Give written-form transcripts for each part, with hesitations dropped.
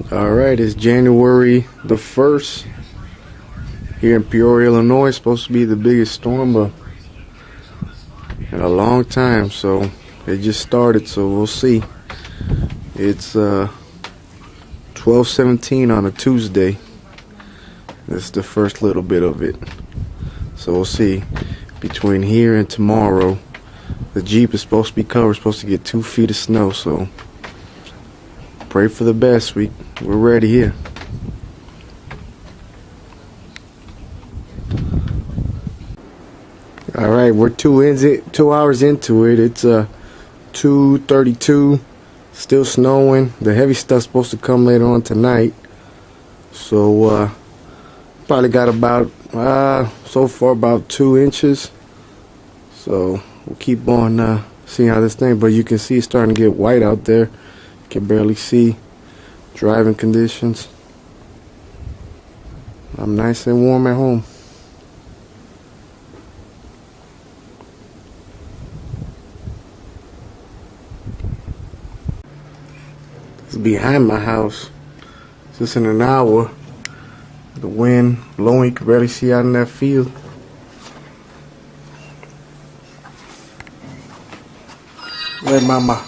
Alright, it's January the 1st here in Peoria, Illinois. It's supposed to be the biggest storm in a long time, so it just started, so we'll see. It's 12:17 on a Tuesday. That's the first little bit of it, so we'll see. Between here and tomorrow, the Jeep is supposed to be covered, supposed to get 2 feet of snow, so pray for the best. We're ready here. All right, we're 2 hours into it. It's 2:32, still snowing. The heavy stuff's supposed to come later on tonight, so probably got about so far about 2 inches. So we'll keep on seeing how this thing. But you can see it's starting to get white out there. Can barely see. Driving conditions. I'm nice and warm at home. It's behind my house. Just in an hour. The wind blowing, you can barely see out in that field. Hey, Mama.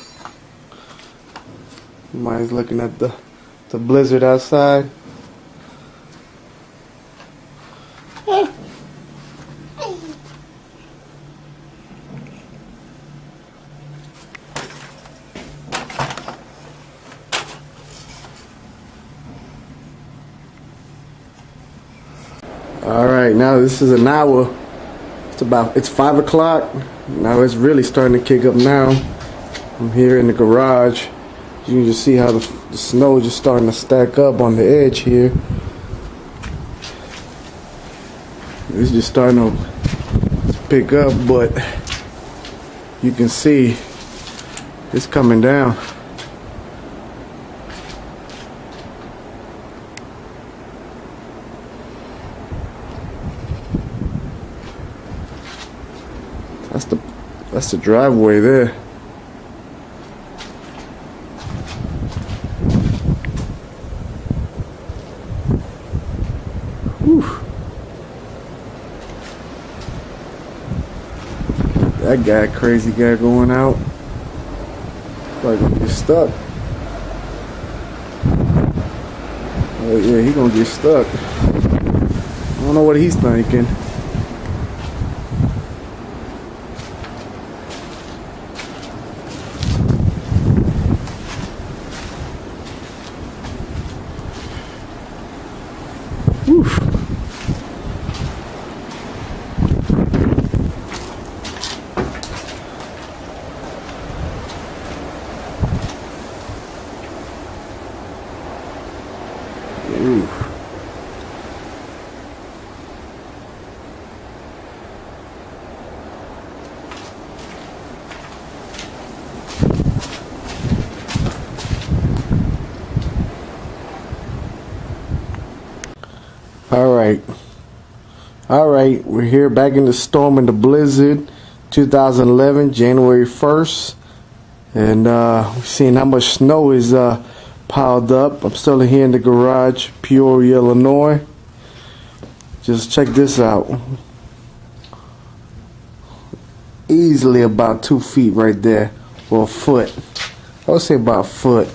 Mama's looking at the blizzard outside. All right, now this is an hour. It's 5 o'clock. Now it's really starting to kick up now. I'm here in the garage. You can just see how the snow is just starting to stack up on the edge here. It's just starting to pick up, but you can see it's coming down. That's the driveway there. Whew. That guy, crazy guy going out. Like gonna get stuck. Oh yeah, he gonna get stuck. I don't know what he's thinking. All right, we're here back in the storm in the blizzard, 2011, January 1st, and we're seeing how much snow is piled up. I'm still here in the garage, Peoria, Illinois. Just check this out. Easily about 2 feet right there, or a foot. I would say about a foot.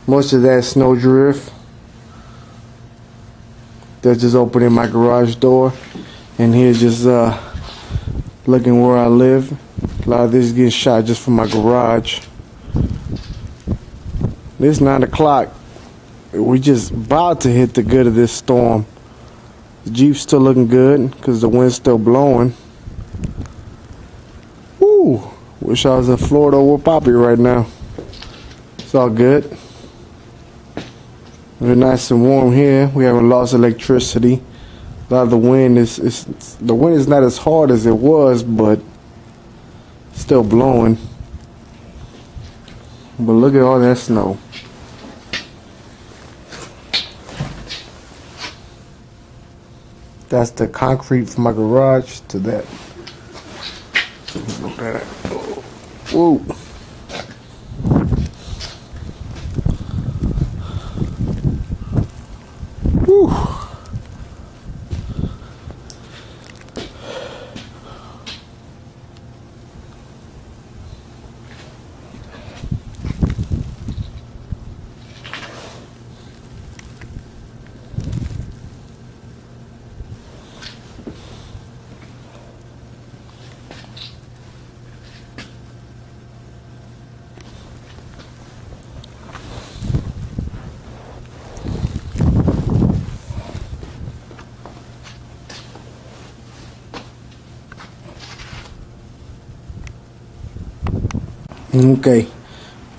Most of that snow drift. That's just opening my garage door, and here's just looking where I live. A lot of this is getting shot just from my garage. It's 9 o'clock. We just about to hit the good of this storm. The Jeep's still looking good because the wind's still blowing. Woo! Wish I was in Florida with Poppy right now. It's all good. We're nice and warm here. We haven't lost electricity. A lot of the wind is not as hard as it was, but still blowing. But look at all that snow. That's the concrete from my garage to that. Look at it. Whoa. Okay,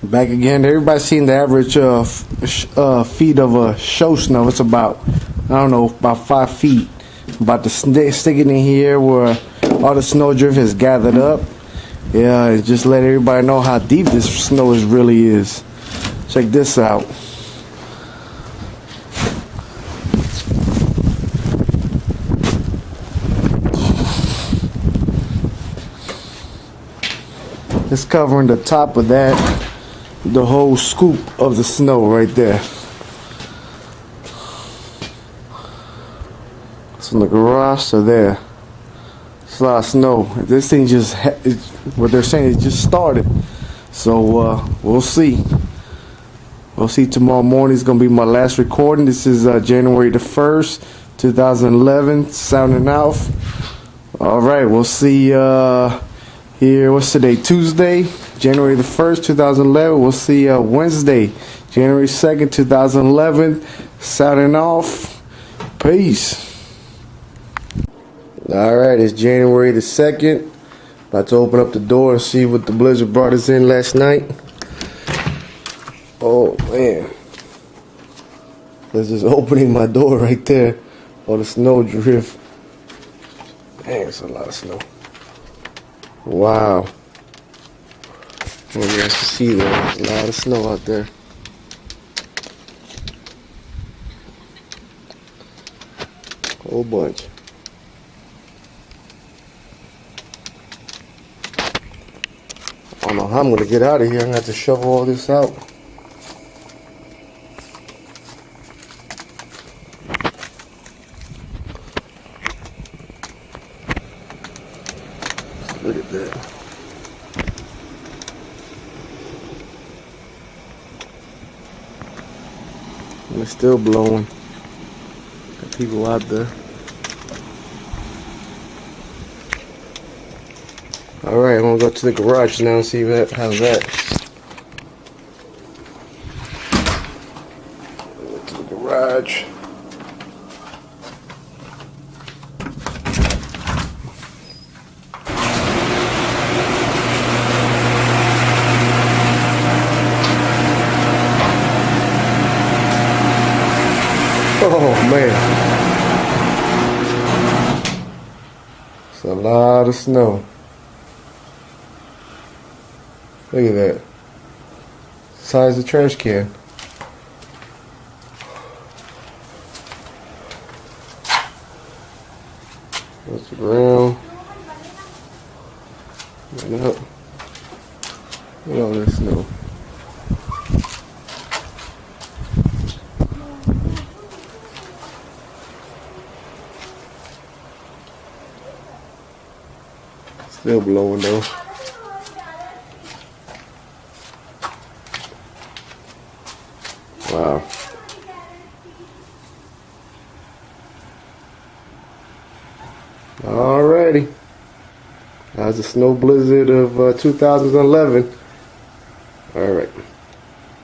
back again. Everybody's seen the average feet of a show snow. It's about, I don't know, about 5 feet. About to stick it in here where all the snow drift has gathered up. Yeah, and just let everybody know how deep this snow really is. Check this out. It's covering the top of that, the whole scoop of the snow right there. It's from the garage to there. It's a lot of snow. This thing just, what they're saying, it just started. So we'll see. We'll see tomorrow morning. It's going to be my last recording. This is January the 1st, 2011, sounding off. All right, we'll see here. What's today? Tuesday, January the 1st, 2011. We'll see Wednesday, January 2nd, 2011, sounding off. Peace. All right, it's January the 2nd. About to open up the door and see what the blizzard brought us in last night. Oh man, that's just opening my door right there. Oh, the snow drift. Man, it's a lot of snow. Wow. Oh, you guys can see there's a lot of snow out there. Whole bunch. I don't know how I'm gonna get out of here. I'm gonna have to shovel all this out. Look at that. And it's still blowing. Got people out there. Alright, I'm gonna go to the garage now and see how's that. Go to the garage. Oh man, it's a lot of snow. Look at that. Size of a trash can. That's the ground. And up. Look at all this snow. Still blowing though. Wow. Alrighty. That's the snow blizzard of 2011. Alright.